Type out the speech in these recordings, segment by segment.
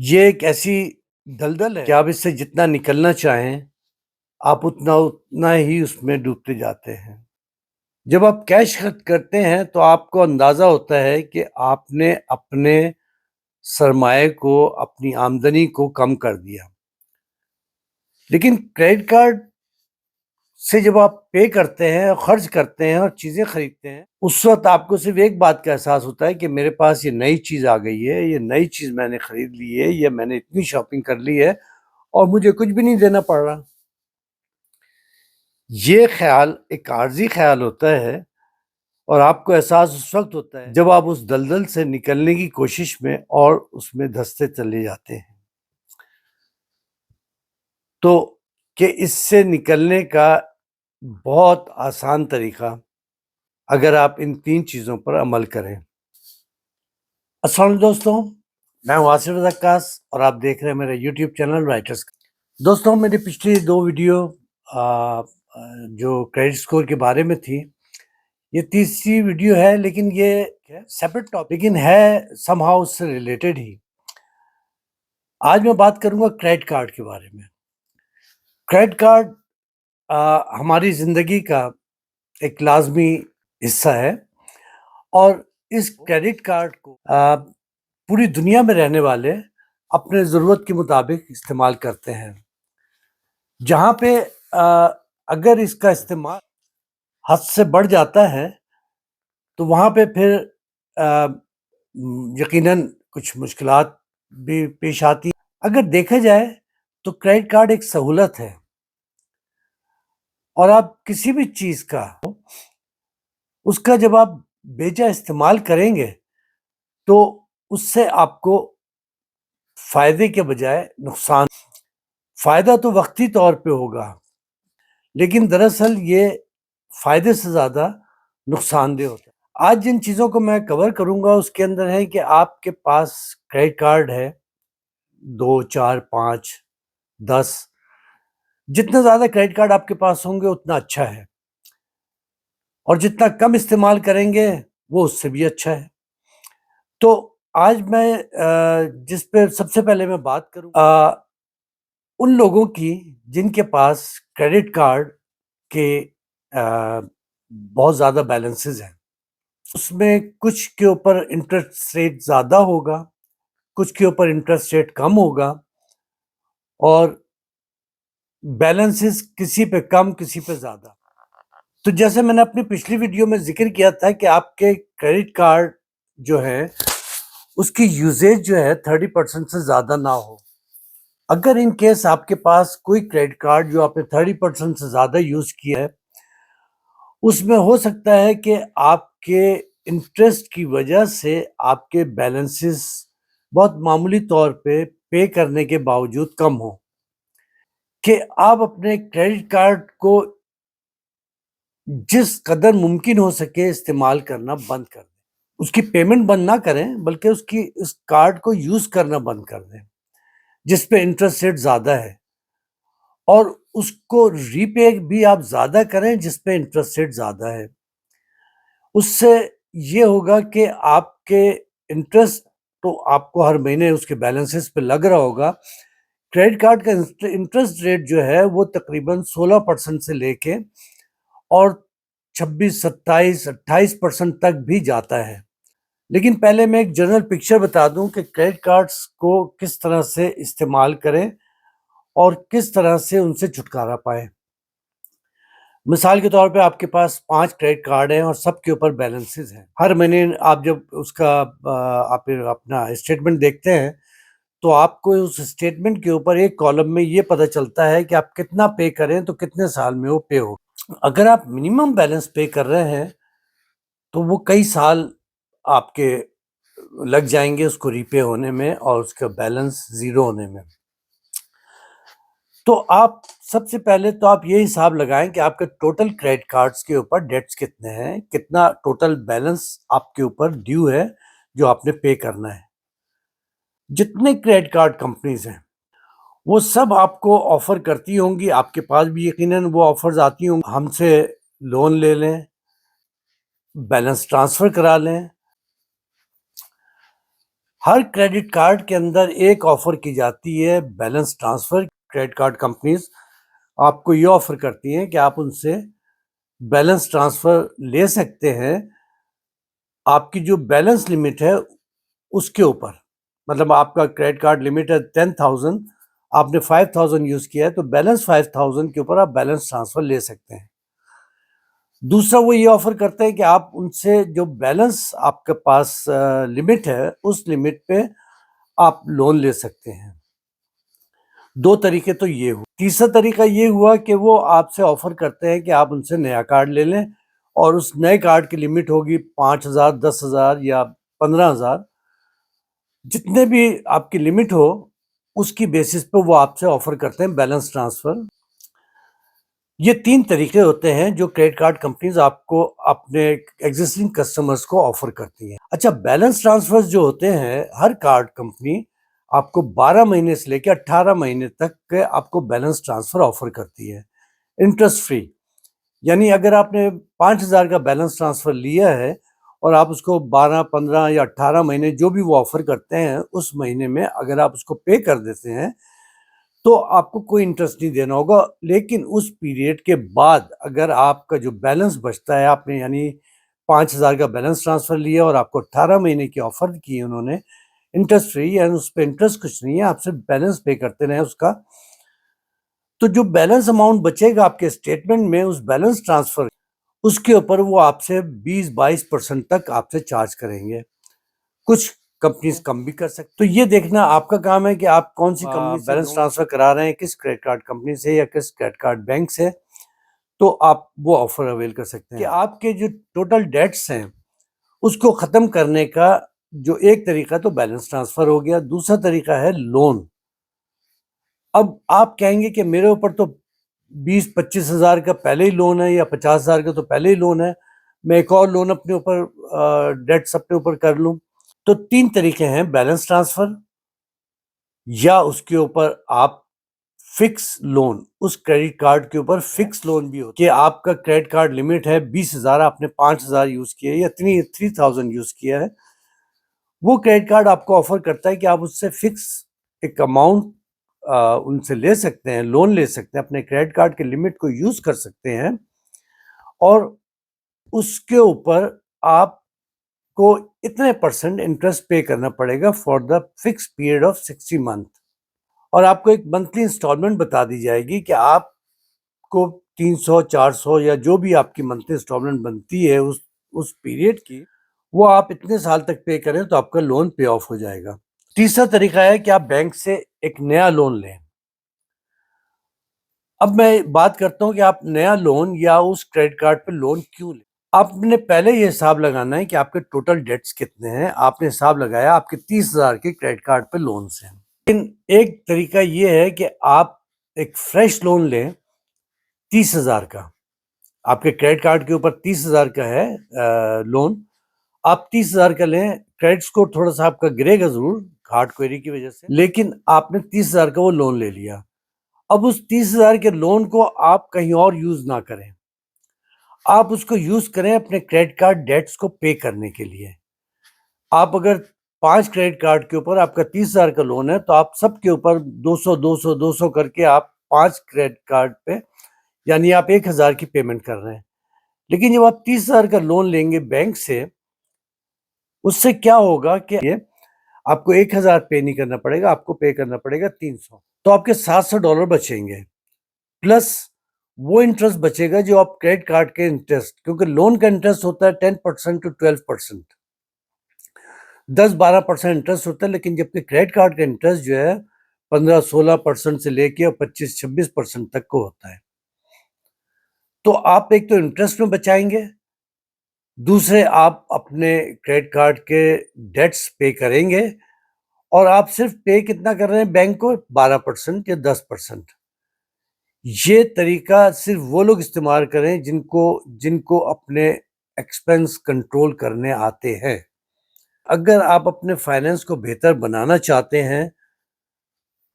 ये एक ऐसी दलदल है कि आप इससे जितना निकलना चाहें, आप उतना उतना ही उसमें डूबते जाते हैं। जब आप कैश खर्च करते हैं, तो आपको अंदाज़ा होता है कि आपने अपने सरमाए को, अपनी आमदनी को कम कर दिया। लेकिन क्रेडिट कार्ड से जब आप पे करते हैं, खर्च करते हैं और चीज़ें खरीदते हैं, उस वक़्त आपको सिर्फ़ एक बात का एहसास होता है कि मेरे पास ये नई चीज़ आ गई है, ये नई चीज़ मैंने खरीद ली है, ये मैंने इतनी शॉपिंग कर ली है और मुझे कुछ भी नहीं देना पड़ रहा। ये ख़्याल एक आर्ज़ी ख़्याल होता है और आपको एहसास उस वक़्त होता है जब आप उस दलदल से निकलने की कोशिश में और उसमें धँसते चले जाते हैं। तो कि इससे निकलने का बहुत आसान तरीका, अगर आप इन 3 चीज़ों पर अमल करें। अस्सलाम वालेकुम दोस्तों, मैं हूँ आसिफ ज़क्कास और आप देख रहे हैं मेरा यूट्यूब चैनल राइटर्स। दोस्तों, मेरी पिछली 2 वीडियो जो क्रेडिट स्कोर के बारे में थी, ये तीसरी वीडियो है, लेकिन ये सेपरेट टॉपिक लेकिन है समहाउ उससे रिलेटेड ही। आज मैं बात करूँगा क्रेडिट कार्ड के बारे में। क्रेडिट कार्ड हमारी ज़िंदगी का एक लाज़मी हिस्सा है और इस क्रेडिट कार्ड को पूरी दुनिया में रहने वाले अपने ज़रूरत के मुताबिक इस्तेमाल करते हैं। जहाँ पे अगर इसका इस्तेमाल हद से बढ़ जाता है, तो वहाँ पे फिर यकीनन कुछ मुश्किलात भी पेश आती हैं। अगर देखा जाए तो क्रेडिट कार्ड एक सहूलत है और आप किसी भी चीज़ का उसका जब आप बेजा इस्तेमाल करेंगे, तो उससे आपको फ़ायदे के बजाय नुकसान। फ़ायदा तो वक़्ती तौर पे होगा, लेकिन दरअसल ये फ़ायदे से ज़्यादा नुकसानदेह होता है। आज जिन चीज़ों को मैं कवर करूँगा उसके अंदर है कि आपके पास क्रेडिट कार्ड है 2, 4, 5, 10, जितना ज़्यादा क्रेडिट कार्ड आपके पास होंगे उतना अच्छा है और जितना कम इस्तेमाल करेंगे वो उससे भी अच्छा है। तो आज मैं जिस पे सबसे पहले मैं बात करूँ उन लोगों की जिनके पास क्रेडिट कार्ड के बहुत ज़्यादा बैलेंसेस हैं। उसमें कुछ के ऊपर इंटरेस्ट रेट ज़्यादा होगा, कुछ के ऊपर इंटरेस्ट रेट कम होगा और बैलेंसेस किसी पे कम, किसी पे ज़्यादा। तो जैसे मैंने अपनी पिछली वीडियो में ज़िक्र किया था कि आपके क्रेडिट कार्ड जो है, उसकी यूसेज जो है 30% से ज़्यादा ना हो। अगर इन केस आपके पास कोई क्रेडिट कार्ड जो आपने 30% से ज़्यादा यूज़ किया है, उसमें हो सकता है कि आपके इंटरेस्ट की वजह से आपके बैलेंसेस बहुत मामूली तौर पे करने के बावजूद कम हो, कि आप अपने क्रेडिट कार्ड को जिस कदर मुमकिन हो सके इस्तेमाल करना बंद कर दें। उसकी पेमेंट बंद ना करें, बल्कि उसकी उस कार्ड को यूज़ करना बंद कर दें, जिस पे इंटरेस्ट रेट ज़्यादा है और उसको रीपे भी आप ज़्यादा करें जिस पे इंटरेस्ट रेट ज़्यादा है। उससे ये होगा कि आपके इंटरेस्ट तो आपको हर महीने उसके बैलेंसेस पे लग रहा होगा। क्रेडिट कार्ड का इंटरेस्ट रेट जो है वो तकरीबन 16% से लेके और 26, 27, 28% तक भी जाता है। लेकिन पहले मैं एक जनरल पिक्चर बता दूं कि क्रेडिट कार्ड्स को किस तरह से इस्तेमाल करें और किस तरह से उनसे छुटकारा पाएं। मिसाल के तौर पे आपके पास 5 क्रेडिट कार्ड हैं और सबके ऊपर बैलेंसेस हैं। हर महीने आप जब उसका आप अपना स्टेटमेंट देखते हैं, तो आपको उस स्टेटमेंट के ऊपर एक कॉलम में ये पता चलता है कि आप कितना पे करें तो कितने साल में वो पे हो। अगर आप मिनिमम बैलेंस पे कर रहे हैं, तो वो कई साल आपके लग जाएँगे उसको रीपे होने में और उसका बैलेंस ज़ीरो होने में। तो आप सबसे पहले तो आप ये हिसाब लगाएँ कि आपके टोटल क्रेडिट कार्ड्स के ऊपर डेट्स कितने हैं, कितना टोटल बैलेंस आपके ऊपर ड्यू है, जो आपने पे करना है। जितने क्रेडिट कार्ड कंपनीज़ हैं, वो सब आपको ऑफ़र करती होंगी, आपके पास भी यकीनन वो ऑफ़र्स आती होंगी, हमसे लोन ले लें, बैलेंस ट्रांसफ़र करा लें। हर क्रेडिट कार्ड के अंदर एक ऑफर की जाती है balance transfer. Credit card companies आपको ये ऑफर करती हैं कि आप उनसे बैलेंस ट्रांसफर ले सकते हैं आपकी जो बैलेंस लिमिट है उसके ऊपर। मतलब आपका क्रेडिट कार्ड लिमिट है 10,000, आपने 5,000 यूज किया है तो बैलेंस 5,000 के ऊपर आप बैलेंस ट्रांसफर ले सकते हैं। दूसरा वो ये ऑफर करते हैं कि आप उनसे जो बैलेंस आपके पास लिमिट है उस लिमिट पे आप लोन ले सकते हैं। दो तरीके तो ये हुए। तीसरा तरीका ये हुआ कि वो आपसे ऑफर करते हैं कि आप उनसे नया कार्ड ले लें और उस नए कार्ड की लिमिट होगी 5,000, 10,000 या 15,000, जितने भी आपकी लिमिट हो उसकी बेसिस पे वो आपसे ऑफर करते हैं बैलेंस ट्रांसफर। ये 3 तरीके होते हैं जो क्रेडिट कार्ड कंपनीज आपको अपने एग्जिस्टिंग कस्टमर्स को ऑफर करती हैं। अच्छा, बैलेंस ट्रांसफर्स जो होते हैं, हर कार्ड कंपनी आपको 12 महीने से लेकर 18 महीने तक के आपको बैलेंस ट्रांसफर ऑफर करती है, इंटरेस्ट फ्री। यानी अगर आपने 5,000 का बैलेंस ट्रांसफर लिया है और आप उसको 12, 15 या 18 महीने जो भी वो ऑफर करते हैं उस महीने में अगर आप उसको पे कर देते हैं तो आपको कोई इंटरेस्ट नहीं देना होगा। लेकिन उस पीरियड के बाद अगर आपका जो बैलेंस बचता है, आपने यानी 5,000 का बैलेंस ट्रांसफर लिया और आपको 18 महीने की ऑफर की है उन्होंने इंटरेस्ट फ्री, यानी उस पर इंटरेस्ट कुछ नहीं है, आप सिर्फ बैलेंस पे करते रहे उसका, तो जो बैलेंस अमाउंट बचेगा आपके स्टेटमेंट में उस बैलेंस ट्रांसफर उसके ऊपर वो आपसे 20-22% तक आपसे चार्ज करेंगे। कुछ कंपनीज कम भी कर सकते। तो ये देखना आपका काम है कि आप कौन सी कंपनी से बैलेंस ट्रांसफर करा रहे हैं, किस क्रेडिट कार्ड कंपनी से या किस क्रेडिट कार्ड बैंक से, तो आप वो ऑफर अवेल कर सकते हैं। कि आपके जो टोटल डेट्स हैं उसको खत्म करने का जो एक तरीका तो बैलेंस ट्रांसफर हो गया, दूसरा तरीका है लोन। अब आप कहेंगे कि मेरे ऊपर तो 20-25 हजार का पहले ही लोन है या 50 हजार का तो पहले ही लोन है, मैं एक और लोन अपने ऊपर डेट्स अपने ऊपर कर लूं। तो 3 तरीके हैं, बैलेंस ट्रांसफर, या उसके ऊपर आप फिक्स लोन, उस क्रेडिट कार्ड के ऊपर फिक्स लोन भी होता है कि आपका क्रेडिट कार्ड लिमिट है 20,000, आपने 5,000 यूज किया या 3,000 यूज किया है, वो क्रेडिट कार्ड आपको ऑफर करता है कि आप उससे फिक्स एक अमाउंट उनसे ले सकते हैं, लोन ले सकते हैं, अपने क्रेडिट कार्ड के लिमिट को यूज कर सकते हैं और उसके ऊपर आपको इतने परसेंट इंटरेस्ट पे करना पड़ेगा for the fix period of 60 month. और आपको एक मंथली इंस्टॉलमेंट बता दी जाएगी कि आपको 300, 400 या जो भी आपकी मंथली इंस्टॉलमेंट बनती है उस पीरियड की, वो आप इतने साल तक पे करें तो आपका लोन पे ऑफ हो जाएगा। तीसरा तरीका है कि आप बैंक से एक नया लोन लें। अब मैं बात करता हूं कि आप नया लोन या उस क्रेडिट कार्ड पे लोन क्यों लें। आपने पहले ये हिसाब लगाना है कि आपके टोटल डेट्स कितने हैं। आपने हिसाब लगाया आपके 30,000 के क्रेडिट कार्ड पे लोन से। लेकिन एक तरीका ये है कि आप एक फ्रेश लोन लें 30,000 का। आपके क्रेडिट कार्ड के ऊपर 30,000 का है लोन, आप 30,000 का लें। क्रेडिट स्कोर थोड़ा सा आपका गिरेगा जरूर हार्ड क्वेरी की वजह से, लेकिन आपने 30,000 का वो लोन ले लिया। अब उस 30,000 के लोन को आप कहीं और यूज ना करें, आप उसको यूज करें अपने क्रेडिट कार्ड डेट्स को पे करने के लिए। आप अगर 5 क्रेडिट कार्ड के ऊपर आपका 30,000 का लोन है तो आप सबके ऊपर 200 200 200 करके आप 5 क्रेडिट कार्ड पे यानी आप 1,000 की पेमेंट कर रहे हैं। लेकिन जब आप 30,000 का लोन लेंगे बैंक से, उससे क्या होगा कि आपको 1,000 पे नहीं करना पड़ेगा, आपको पे करना पड़ेगा 300। तो आपके $700 बचेंगे, प्लस वो इंटरेस्ट बचेगा जो आप क्रेडिट कार्ड के इंटरेस्ट, क्योंकि लोन का इंटरेस्ट होता है 10% टू 12%, 10-12% इंटरेस्ट होता है। लेकिन जबकि क्रेडिट कार्ड का इंटरेस्ट जो है 15-16% से लेके और 25-26% तक को होता है। तो आप एक तो इंटरेस्ट में बचाएंगे, दूसरे आप अपने क्रेडिट कार्ड के डेट्स पे करेंगे, और आप सिर्फ पे कितना कर रहे हैं बैंक को, 12% या 10%। ये तरीका सिर्फ वो लोग इस्तेमाल करें जिनको जिनको अपने एक्सपेंस कंट्रोल करने आते हैं। अगर आप अपने फाइनेंस को बेहतर बनाना चाहते हैं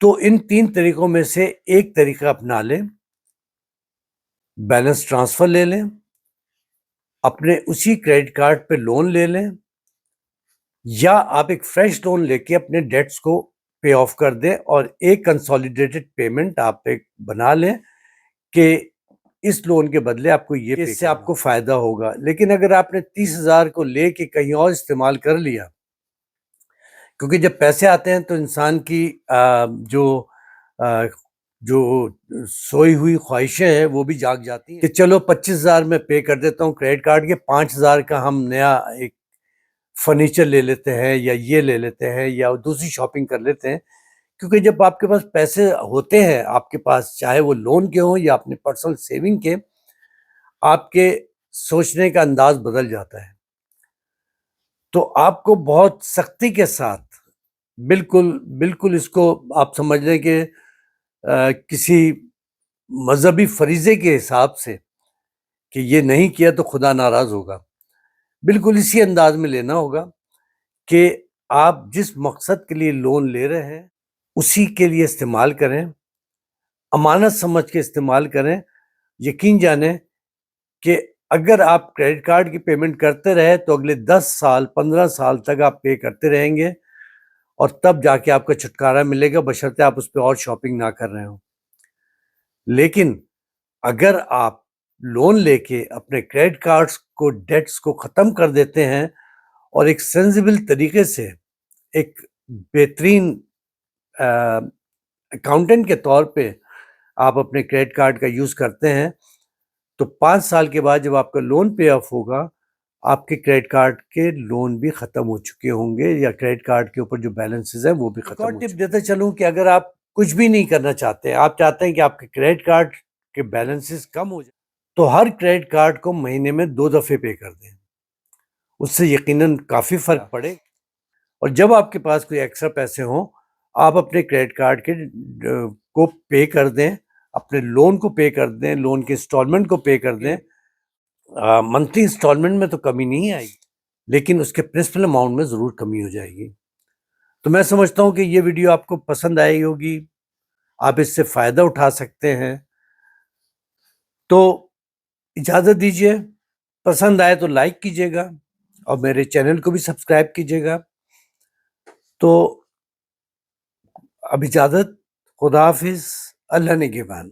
तो इन 3 तरीकों में से एक तरीका अपना लें, बैलेंस ट्रांसफर ले लें, अपने उसी क्रेडिट कार्ड पे लोन ले लें, या आप एक फ्रेश लोन लेके अपने डेट्स को पे ऑफ कर दें और एक कंसोलिडेटेड पेमेंट आप एक बना लें कि इस लोन के बदले आपको ये इससे आपको फायदा होगा। लेकिन अगर आपने 30,000 को लेके कहीं और इस्तेमाल कर लिया, क्योंकि जब पैसे आते हैं तो इंसान की जो सोई हुई ख्वाहिशें हैं वो भी जाग जाती हैं कि चलो 25,000 में पे कर देता हूँ क्रेडिट कार्ड के, 5,000 का हम नया एक फर्नीचर ले लेते हैं या ये ले लेते हैं या दूसरी शॉपिंग कर लेते हैं। क्योंकि जब आपके पास पैसे होते हैं, आपके पास चाहे वो लोन के हों या अपने पर्सनल सेविंग के, आपके सोचने का अंदाज बदल जाता है। तो आपको बहुत सख्ती के साथ बिल्कुल इसको आप समझ लें कि किसी मजहबी फरीजे के हिसाब से कि ये नहीं किया तो खुदा नाराज होगा, बिल्कुल इसी अंदाज में लेना होगा कि आप जिस मकसद के लिए लोन ले रहे हैं उसी के लिए इस्तेमाल करें, अमानत समझ के इस्तेमाल करें। यकीन जाने कि अगर आप क्रेडिट कार्ड की पेमेंट करते रहे तो अगले 10 साल 15 साल तक आप पे करते रहेंगे और तब जाके आपका छुटकारा मिलेगा, बशर्ते आप उस पर और शॉपिंग ना कर रहे हो। लेकिन अगर आप लोन लेके अपने क्रेडिट कार्ड्स को डेट्स को ख़त्म कर देते हैं और एक सेंसिबल तरीके से एक बेहतरीन अकाउंटेंट के तौर पे आप अपने क्रेडिट कार्ड का यूज़ करते हैं, तो 5 साल के बाद जब आपका लोन पे ऑफ होगा, आपके क्रेडिट कार्ड के लोन भी ख़त्म हो चुके होंगे या क्रेडिट कार्ड के ऊपर जो बैलेंसेस हैं वो भी ख़त्म हो चुके। टिप देते चलूँ कि अगर आप कुछ भी नहीं करना चाहते, आप चाहते हैं कि आपके क्रेडिट कार्ड के बैलेंसेस कम हो जाए, तो हर क्रेडिट कार्ड को महीने में 2 दफ़े पे कर दें। उससे यकीनन काफ़ी फ़र्क पड़े। और जब आपके पास कोई एक्स्ट्रा पैसे हों, आप अपने क्रेडिट कार्ड के को पे कर दें, अपने लोन को पे कर दें, लोन के इंस्टॉलमेंट को पे कर दें। मंथली इंस्टॉलमेंट में तो कमी नहीं आएगी, लेकिन उसके प्रिंसिपल अमाउंट में ज़रूर कमी हो जाएगी। तो मैं समझता हूँ कि ये वीडियो आपको पसंद आई होगी, आप इससे फ़ायदा उठा सकते हैं। तो इजाज़त दीजिए, पसंद आए तो लाइक कीजिएगा और मेरे चैनल को भी सब्सक्राइब कीजिएगा। तो अब इजाज़त, खुदा हाफ़िज़, अल्लाह निगहबान।